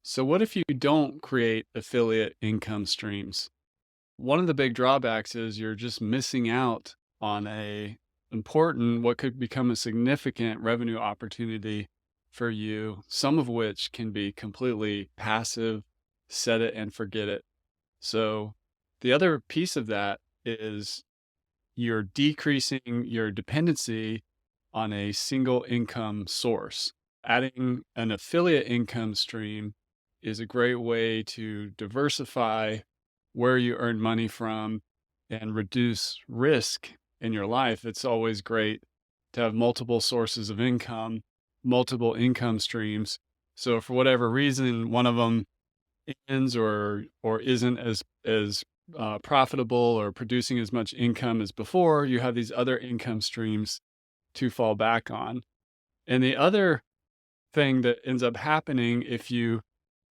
So what if you don't create affiliate income streams? One of the big drawbacks is you're just missing out on a important, what could become a significant revenue opportunity for you, some of which can be completely passive, set it and forget it. So the other piece of that is you're decreasing your dependency on a single income source. Adding an affiliate income stream is a great way to diversify where you earn money from and reduce risk in your life. It's always great to have multiple sources of income, multiple income streams. So for whatever reason, one of them ends or isn't as profitable or producing as much income as before, you have these other income streams to fall back on. And the other thing that ends up happening if you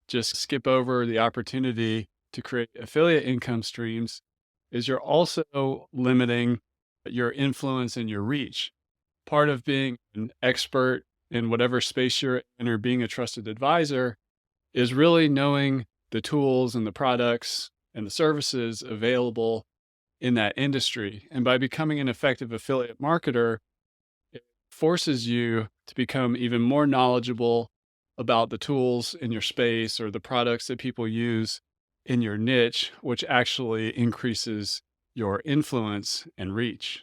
just skip over the opportunity to create affiliate income streams is you're also limiting your influence and your reach. Part of being an expert in whatever space you're in or being a trusted advisor is really knowing the tools and the products and the services available in that industry. And by becoming an effective affiliate marketer, it forces you to become even more knowledgeable about the tools in your space or the products that people use in your niche, which actually increases your influence and reach.